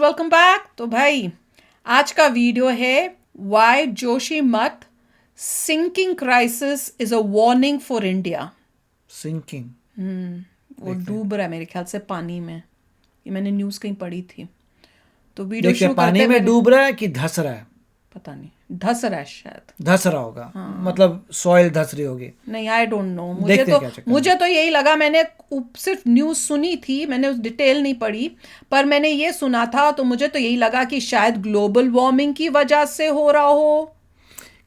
Welcome back. तो भाई आज का वीडियो है why Joshimath sinking crisis is a warning for India. Sinking वो डूब रहा है मेरे ख्याल से पानी में, ये मैंने न्यूज़ कहीं पढ़ी थी। तो वीडियो देखिए शुरू पानी करते में पहले डूब रहा है कि धस रहा है? पता नहीं, धस रहा है शायद। धस रहा होगा, मतलब सॉइल धस रही होगी। नहीं, आई डोंट नो। देखते हैं क्या चक्कर है। मुझे तो यही लगा, मैंने सिर्फ न्यूज़ सुनी थी, मैंने उस डिटेल नहीं पढ़ी, पर मैंने ये सुना था तो मुझे तो यही लगा कि शायद ग्लोबल वार्मिंग की वजह से हो रहा हो।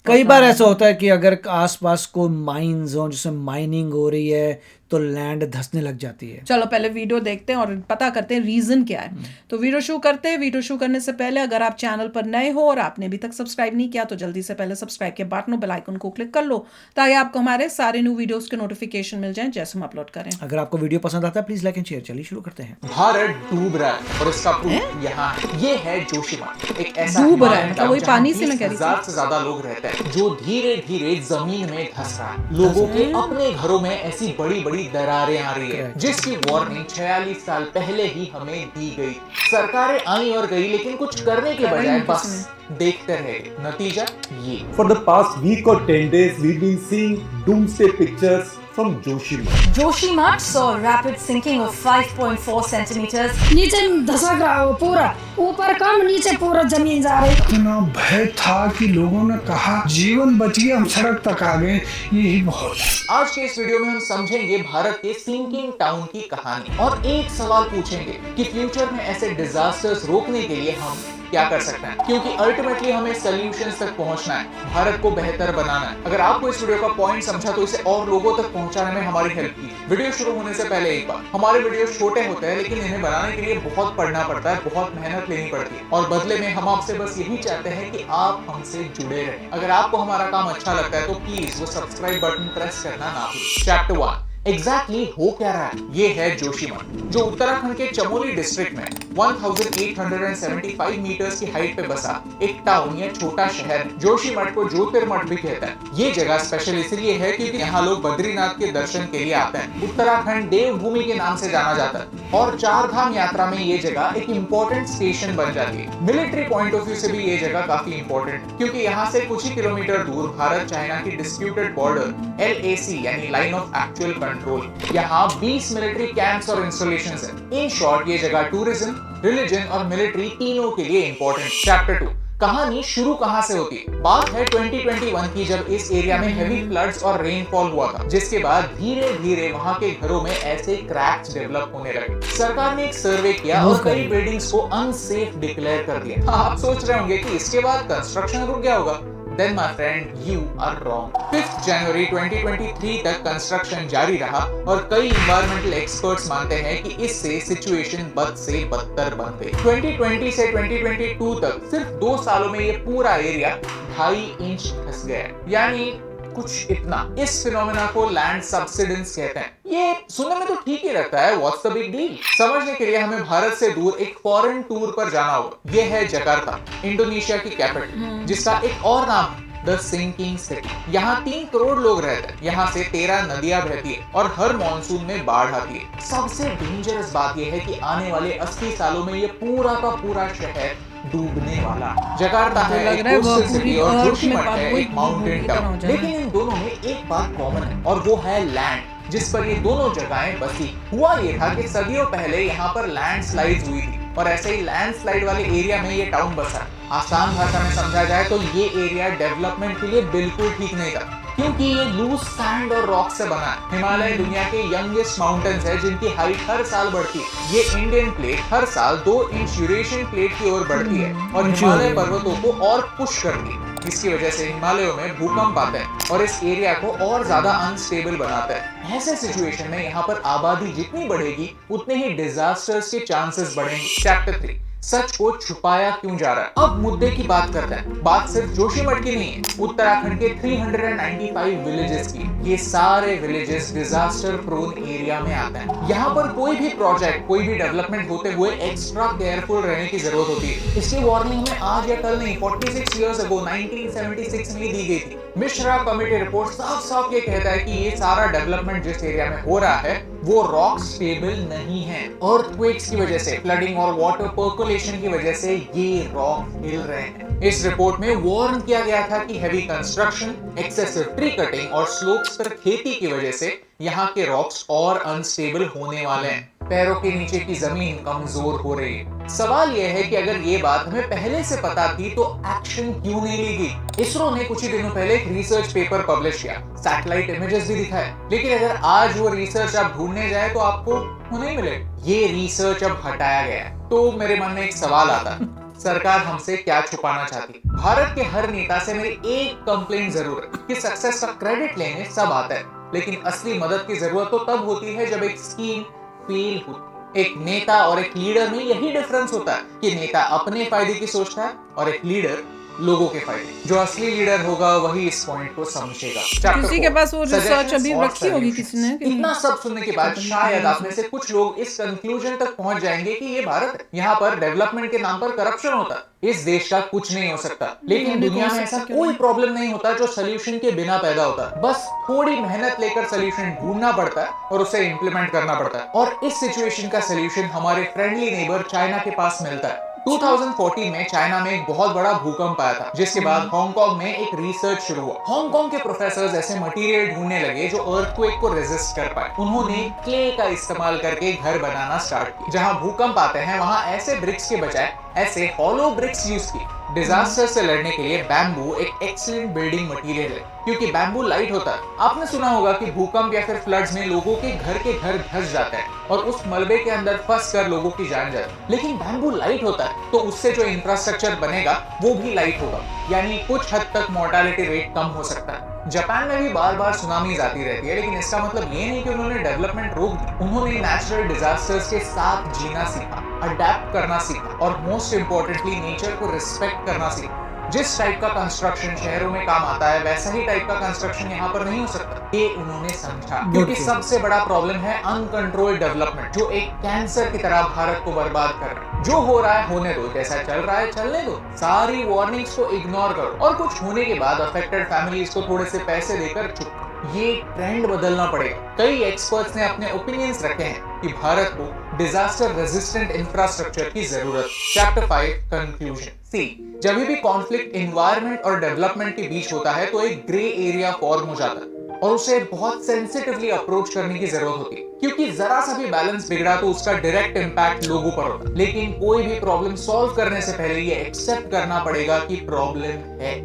कई बार ऐसा होता है कि अगर आसपास को माइंस हो जिसमें माइनिंग हो रही है तो लैंड धंसने लग जाती है। चलो पहले वीडियो देखते हैं और पता करते हैं रीजन क्या है। तो वीडियो शुरू करते हैं। वीडियो शुरू करने से पहले अगर आप चैनल पर नए हो और आपने अभी तक सब्सक्राइब नहीं किया तो जल्दी से पहले सब्सक्राइब के बटन और बेल आइकन को क्लिक कर लो ताकि आपको हमारे सारे न्यू वीडियोस के नोटिफिकेशन मिल जाएं जैसे हम अपलोड करें। अगर आपको वीडियो पसंद आता है प्लीज लाइक एंड शेयर। चलिए शुरू करते हैं। भारत डूब रहा है और इसका प्रूफ यहाँ है। ये है जोशीमठ, एक ऐसा डूब रहा है, हिमालयन मतलब गांव वही जहाँ पानी से मैं कह रही थी। 20,000 से ज्यादा लोग रहते हैं, जो धीरे धीरे जमीन में धंस रहा है। लोगों के अपने घरों में ऐसी बड़ी बड़ी दरारें आ रही है जिसकी वार्निंग 46 साल पहले ही हमें दी गई। सरकारें आई और गई लेकिन कुछ करने के बजाय बस देखते रहे। नतीजा ये। For the past week or 10 days, we've been seeing doomsday pictures from Joshimठ. Joshimठ saw rapid sinking of 5.4 centimeters. नीचे धसक रहा है वो पूरा, ऊपर कम नीचे पूरा जमीन जा रही। इतना भय था कि लोगों ने कहा जीवन बच गया, हम सड़क तक आ गए, यही बहुत है। आज के इस वीडियो में हम समझेंगे भारत के सिंकिंग टाउन की कहानी और एक सवाल पूछेंगे कि फ्यूचर में ऐसे डिजास्टर्स रोकने के लिए हम क्या कर सकते हैं, क्योंकि अल्टीमेटली हमें सॉल्यूशंस तक पहुंचना है, भारत को बेहतर बनाना है। अगर आपको इस वीडियो का पॉइंट समझा तो इसे और लोगों तक पहुंचाने में हमारी हेल्प कीजिए। वीडियो शुरू होने से पहले एक बार, हमारे वीडियो छोटे होते हैं लेकिन इन्हें बनाने के लिए बहुत पढ़ना पड़ता है, बहुत मेहनत लेनी पड़ती है और बदले में हम आपसे बस यही चाहते हैं कि आप हमसे जुड़े रहें। अगर आपको हमारा काम अच्छा लगता है तो प्लीज वो सब्सक्राइब बटन प्रेस करना ना भूलें। चैप्टर 1 एग्जैक्टली हो क्या रहा है। ये है जोशीमठ, जो उत्तराखंड के चमोली डिस्ट्रिक्ट में 1875 मीटर्स की हाइट पे बसा एक टाउन या छोटा शहर। जोशीमठ को ज्योतिर्मठ भी कहता है। ये जगह स्पेशल इसलिए है क्योंकि यहाँ लोग बद्रीनाथ के दर्शन के लिए आते हैं। उत्तराखंड देवभूमि के नाम से जाना जाता है और चार धाम यात्रा में ये जगह एक इम्पोर्टेंट स्टेशन बन जाती है। मिलिट्री पॉइंट ऑफ व्यू से भी ये जगह काफी इंपॉर्टेंट, क्योंकि यहाँ से कुछ ही किलोमीटर दूर भारत चाइना की डिस्प्यूटेड बॉर्डर LAC यानी लाइन ऑफ एक्चुअल कंट्रोल, यहाँ 20 मिलिट्री कैंप्स और इंस्टॉलेशंस हैं। इन शॉर्ट ये जगह टूरिज्म, रिलीजन और मिलिट्री तीनों के लिए इंपॉर्टेंट। चैप्टर 2 कहानी शुरू कहां से होती है। बात है 2021 की, जब इस एरिया में हेवी फ्लड्स और रेनफॉल हुआ था, जिसके बाद धीरे धीरे वहां के घरों में ऐसे क्रैक्स डेवलप होने लगे। सरकार ने एक सर्वे किया और कई बिल्डिंग्स को अनसेफ डिक्लेयर कर दिया। आप सोच रहे होंगे कि इसके बाद कंस्ट्रक्शन रुक गया होगा। Then my friend, you are wrong. 5 जनवरी 2023 तक कंस्ट्रक्शन जारी रहा और कई इन्वायरमेंटल एक्सपर्ट्स मानते हैं कि इससे सिचुएशन बद से बदतर बन गई। 2020 से 2022 तक सिर्फ 2 सालों में ये पूरा एरिया 2.5 इंच धंस गया, यानी कुछ इतना। इस फिनोमेना को लैंड सब्सिडेंस कहते हैं। ये सुनने में तो ठीक ही रहता है, व्हाट्स द बिग डील। समझने के लिए हमें भारत से दूर एक फॉरेन टूर पर जाना होगा। ये है जकार्ता, इंडोनेशिया की कैपिटल, जिसका एक और नाम है द सिंकिंग सिटी। यहाँ 3 करोड़ लोग रहते हैं। यहाँ से 13 नदियां बहती है और हर मॉनसून में बाढ़ आती है। सबसे डेंजरस बात यह है कि आने वाले 80 सालों में ये पूरा का पूरा शहर डूबने वाला। जकार्ता है एक कोस्टल सिटी और जोशीमठ है एक माउंटेन टाउन, लेकिन इन दोनों में एक बात कॉमन है और वो है लैंड, जिस पर ये दोनों जगहें बसी। हुआ ये था कि सदियों पहले यहाँ पर लैंडस्लाइड्स हुई थी और ऐसे ही लैंडस्लाइड वाले एरिया में ये टाउन बसा। आसान भाषा में समझा जाए तो ये एरिया डेवलपमेंट के लिए बिल्कुल ठीक नहीं था, क्योंकि ये लूज सैंड और रॉक से बना है। हिमालय दुनिया के यंगेस्ट माउंटेन्स है जिनकी हाइट हर साल बढ़ती है। ये इंडियन प्लेट हर साल 2 इंच यूरेशियन प्लेट की ओर बढ़ती है और हिमालय पर्वतों को और पुश करती है। इसकी वजह से हिमालयों में भूकंप आते हैं और इस एरिया को और ज्यादा अनस्टेबल बनाता है। ऐसे सिचुएशन में यहाँ पर आबादी जितनी बढ़ेगी उतने ही डिजास्टर्स के चांसेस बढ़ेंगे। चैप्टर 3 सच को छुपाया क्यों जा रहा है। अब मुद्दे की बात करते हैं। बात सिर्फ जोशीमठ की नहीं है, उत्तराखंड के 395 विलेजेस की। ये सारे विलेजेस डिजास्टर प्रोन एरिया में आते हैं। यहाँ पर कोई भी प्रोजेक्ट, कोई भी डेवलपमेंट होते हुए एक्स्ट्रा केयरफुल रहने की जरूरत होती है। इसकी वार्निंग हमें आज या कल नहीं, 46 इयर्स अगो 1976 में दी गई थी। मिश्रा कमेटी रिपोर्ट साफ साफ ये कहता है कि ये सारा डेवलपमेंट जिस एरिया में हो रहा है वो रॉक स्टेबल नहीं है। अर्थक्वेक्स की वजह से, फ्लडिंग और वाटर पर्कुलेशन की वजह से ये रॉक हिल रहे हैं। इस रिपोर्ट में वार्न किया गया था कि heavy construction, excessive tree cutting और स्लोप्स पर खेती की वजह से यहाँ के रॉक्स और अनस्टेबल होने वाले हैं। पैरों के नीचे की जमीन कमजोर हो रही है। सवाल यह है कि अगर ये बात हमें पहले से पता थी तो एक्शन क्यों नहीं ली गई? इसरो ने कुछ ही दिनों पहले एक रिसर्च पेपर पब्लिश किया, सैटेलाइट इमेजेस भी दिखाए, लेकिन अगर आज वो रिसर्च आप ढूंढने जाए तो आपको वो नहीं मिलेगा। ये रिसर्च अब हटाया गया है। तो मेरे मन में एक सवाल आता है, सरकार हमसे क्या छुपाना चाहती? भारत के हर नेता से मेरी एक कंप्लेंट जरूर है कि सक्सेस का क्रेडिट लेने सब आता है, लेकिन असली मदद की जरूरत तो तब होती है जब एक स्कीम फेल होती। एक नेता और एक लीडर में यही डिफरेंस होता है कि नेता अपने फायदे की सोचता है और एक लीडर लोगों के फायदे। जो असली लीडर होगा वही इस पॉइंट को समझेगा। किसी के पास वो रिसर्च अभी रखी होगी किसी ने कि इतना सब सुनने के बाद शायद आप में से कुछ लोग इस कंक्लूजन तक पहुंच जाएंगे कि ये भारत है, यहाँ पर डेवलपमेंट के नाम पर करप्शन होता है, इस देश का कुछ नहीं हो सकता। लेकिन दुनिया में ऐसा कोई प्रॉब्लम नहीं होता जो सोल्यूशन के बिना पैदा होता है। बस थोड़ी मेहनत लेकर सोल्यूशन ढूंढना पड़ता है और उसे इंप्लीमेंट करना पड़ता है। और इस सिचुएशन का सोल्यूशन हमारे फ्रेंडली नेबर चाइना के पास मिलता है। 2014 में चाइना में एक बहुत बड़ा भूकंप आया था, जिसके बाद हांगकांग में एक रिसर्च शुरू हुआ। हांगकांग के प्रोफेसर्स ऐसे मटेरियल ढूंढने लगे जो अर्थक्वेक को रेजिस्ट कर पाए। उन्होंने क्ले का इस्तेमाल करके घर बनाना स्टार्ट किया। जहां भूकंप आते हैं वहां ऐसे ब्रिक्स के बजाय ऐसे हॉलो ब्रिक्स यूज की। डिजास्टर से लड़ने के लिए बैम्बू एक एक्सीलेंट बिल्डिंग मटेरियल है, क्योंकि बैम्बू लाइट होता है। आपने सुना होगा कि भूकंप या फिर फ्लड्स में लोगों के घर धंस जाते हैं और उस मलबे के अंदर फंस कर लोगों की जान जाती है। लेकिन बैम्बू लाइट होता है तो उससे जो इंफ्रास्ट्रक्चर बनेगा वो भी लाइट होगा, यानी कुछ हद तक मोर्टालिटी रेट कम हो सकता है। जापान में भी बार बार सुनामीज आती रहती है, लेकिन इसका मतलब ये नहीं कि उन्होंने डेवलपमेंट रोक दी। उन्होंने नेचुरल डिजास्टर्स के साथ जीना सीखा, अडेप्ट करना सीखा और मोस्ट इंपॉर्टेंटली नेचर को रिस्पेक्ट करना सीखा। जिस टाइप का कंस्ट्रक्शन शहरों में काम आता है वैसा ही टाइप का कंस्ट्रक्शन यहाँ पर नहीं हो सकता। ये उन्होंने समझा, क्योंकि सबसे बड़ा प्रॉब्लम है अनकंट्रोल्ड डेवलपमेंट, जो एक कैंसर की तरह भारत को बर्बाद कर रहा है। जो हो रहा है होने दो, जैसा चल रहा है चलने दो, सारी वार्निंग्स को इग्नोर करो और कुछ होने के बाद अफेक्टेड फैमिलीज को थोड़े से पैसे देकर चुप करो। ये ट्रेंड बदलना पड़ेगा। कई एक्सपर्ट्स ने अपने ओपिनियंस रखे हैं कि भारत को डिजास्टर रेजिस्टेंट इंफ्रास्ट्रक्चर की जरूरत। Chapter 5 conclusion. सी, जब भी कॉन्फ्लिक्ट एनवायरनमेंट और डेवलपमेंट के बीच होता है तो एक ग्रे एरिया फॉर्म हो जाता है और उसे बहुत सेंसिटिवली अप्रोच करने की जरूरत होती है, क्योंकि जरा सा भी बैलेंस बिगड़ा तो उसका डायरेक्ट इंपैक्ट लोगों पर होता है। लेकिन कोई भी प्रॉब्लम सॉल्व करने से पहले ये एक्सेप्ट करना पड़ेगा कि प्रॉब्लम है,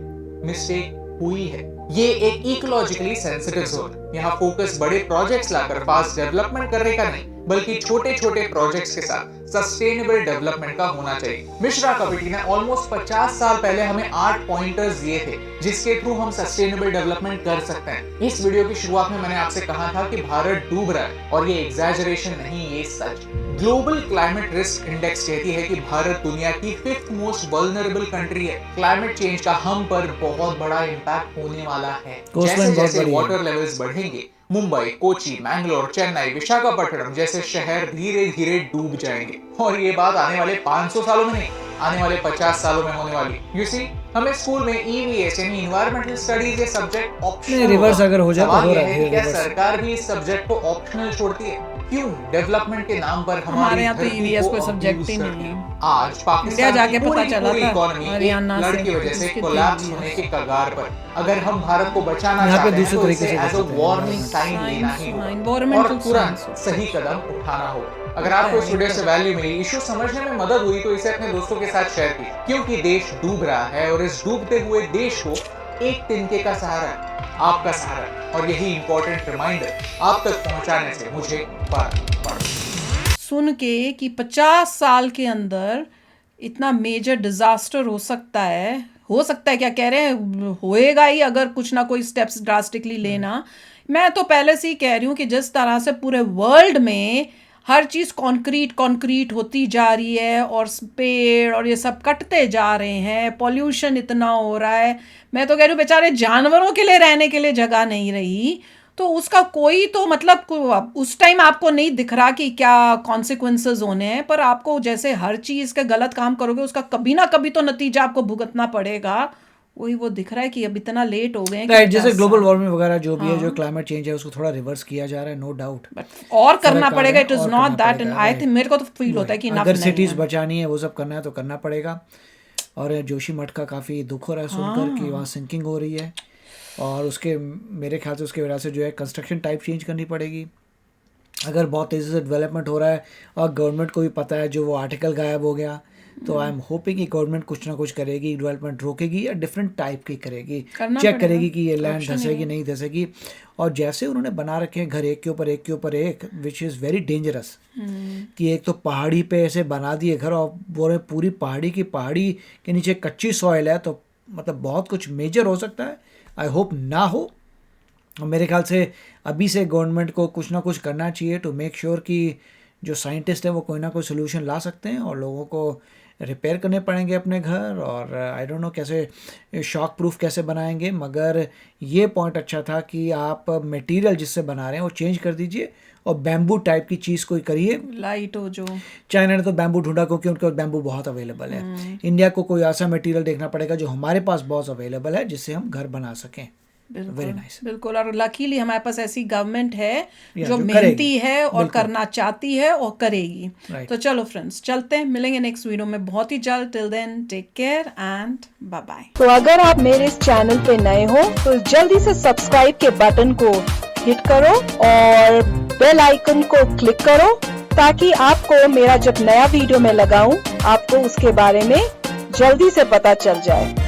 मिस्टेक हुई है। ये एक इकोलॉजिकली सेंसिटिव जोन है। यहाँ फोकस बड़े प्रोजेक्ट्स लाकर फास्ट डेवलपमेंट करने का नहीं, बल्कि छोटे छोटे प्रोजेक्ट्स के साथ सस्टेनेबल डेवलपमेंट का होना चाहिए। मिश्रा कमेटी ने ऑलमोस्ट 50 साल पहले हमें 8 पॉइंटर्स दिए थे जिसके थ्रू हम सस्टेनेबल डेवलपमेंट कर सकते हैं। इस वीडियो की शुरुआत में मैंने आपसे कहा था कि भारत डूब रहा है, और ये एग्जैजरेशन नहीं, ये सच। ग्लोबल क्लाइमेट रिस्क इंडेक्स कहती है कि भारत दुनिया की 5th मोस्ट वल्नरेबल कंट्री है। क्लाइमेट चेंज का हम पर बहुत बड़ा इम्पैक्ट होने वाला है। जैसे जैसे वाटर लेवल्स बढ़ेंगे, मुंबई, कोची, मैंगलोर, चेन्नई, विशाखापट्टनम जैसे शहर धीरे धीरे डूब जाएंगे। और ये बात आने वाले 500 सालों में नहीं, आने वाले 50 सालों में होने वाली। यू सी, हमें स्कूल में EVS यानी इन्वायरमेंटल स्टडीज ये सब्जेक्ट ऑप्शनल रिवर्स अगर हो जाए तो हो रहा है। क्या सरकार भी इस सब्जेक्ट को ऑप्शनल छोड़ती है? क्यों? डेवलपमेंट के नाम पर हमारे यहाँ तो EVS कोई सब्जेक्ट ही नहीं है। आज पाकिस्तान जाके पता चला था इकोनॉमी हरियाणा फ्लड की वजह से कोलैप्स होने के कगार पर। अगर हम भारत को बचाना यहाँ पे चाहते हैं दूसरे तो तरीके इसे से एज अ वार्निंग साइन लेना ही होगा और तुरंत सही कदम उठाना होगा। अगर आपको इस वीडियो से वैल्यू मिली, इशू समझने में मदद हुई, तो इसे अपने दोस्तों के साथ शेयर कीजिए, क्योंकि देश डूब रहा है और इस डूबते हुए देश को एक तिनके का सहारा है, आपका सहारा, और यही इंपॉर्टेंट रिमाइंडर आप तक पहुंचाने से मुझे पर सुन के कि 50 साल के अंदर इतना मेजर डिजास्टर हो सकता है क्या कह रहे हैं, होएगा ही अगर कुछ ना कोई स्टेप्स ड्रास्टिकली लेना। मैं तो पहले से ही कह रही हूँ कि जिस तरह से पूरे वर्ल्ड में हर चीज़ कंक्रीट होती जा रही है और पेड़ और ये सब कटते जा रहे हैं, पॉल्यूशन इतना हो रहा है, मैं तो कह रही हूँ बेचारे जानवरों के लिए रहने के लिए जगह नहीं रही, तो उसका कोई तो मतलब उस टाइम आपको नहीं दिख रहा कि क्या कॉन्सिक्वेंसेस होने हैं, पर आपको जैसे हर चीज़ के गलत काम करोगे उसका कभी ना कभी तो नतीजा आपको भुगतना पड़ेगा। वही वो दिख रहा है कि अब इतना लेट हो गए हैं कि राइट, जैसे 10 ग्लोबल साल। वार्मिंग वगैरह जो भी है, जो क्लाइमेट चेंज है, उसको थोड़ा रिवर्स किया जा रहा है, नो डाउट। और करना फर्क आ पड़ेगा, रहा है, इट इज और नॉट करना दैट, पड़ेगा, आई right. थिंक, मेरे को तो फील होता है कि अगर enough नहीं सिटीज है। बचानी है, वो सब करना है तो करना पड़ेगा। और जोशी मठ का काफ़ी दुख हो रहा है सुनकर कि वहाँ सिंकिंग हो रही है, और उसके मेरे ख्याल से उसकी वजह से जो है कंस्ट्रक्शन टाइप चेंज करनी पड़ेगी। अगर बहुत तेज़ी से डेवलपमेंट हो रहा है और गवर्नमेंट को भी पता है, जो वो आर्टिकल गायब हो गया, तो आई एम होपिंग कि गवर्नमेंट कुछ ना कुछ करेगी, डेवलपमेंट रोकेगी या डिफरेंट टाइप की करेगी, करना चेक पड़ेगा। करेगी कि ये लैंड Option ही धसेगी नहीं धसेगी। और जैसे उन्होंने बना रखे हैं घर एक के ऊपर एक के ऊपर एक, विच इज़ वेरी डेंजरस, कि एक तो पहाड़ी पे ऐसे बना दिए घर, और बोले पूरी पहाड़ी के नीचे कच्ची सॉइल है, तो मतलब बहुत कुछ मेजर हो सकता है। आई होप ना हो। और मेरे ख्याल से अभी से गवर्नमेंट को कुछ ना कुछ करना चाहिए टू मेक श्योर कि जो साइंटिस्ट हैं वो कोई ना कोई सोल्यूशन ला सकते हैं, और लोगों को रिपेयर करने पड़ेंगे अपने घर, और आई डोंट नो कैसे शॉक प्रूफ कैसे बनाएंगे। मगर ये पॉइंट अच्छा था कि आप मटेरियल जिससे बना रहे हैं वो चेंज कर दीजिए, और बैम्बू टाइप की चीज़ कोई करिए। लाइट हो जो, चाइना ने तो बैम्बू ढूंढा क्योंकि उनके पास बैम्बू बहुत अवेलेबल है। इंडिया को कोई ऐसा मटेरियल देखना पड़ेगा जो हमारे पास बहुत अवेलेबल है, जिससे हम घर बना सकें। Very nice. बिल्कुल। और लकीली हमारे पास ऐसी गवर्नमेंट है या, जो जो मेहनती करेगी। है और बिल्कुल। करना चाहती है और करेगी। Right. तो चलो फ्रेंड्स, चलते हैं, मिलेंगे नेक्स्ट वीडियो में बहुत ही जल्द। Till then take care and bye bye. तो अगर आप मेरे इस चैनल पे नए हो तो जल्दी से सब्सक्राइब के बटन को हिट करो और बेल आइकन को क्लिक करो, ताकि आपको मेरा जब नया वीडियो मैं लगाऊं आपको उसके बारे में जल्दी से पता चल जाए।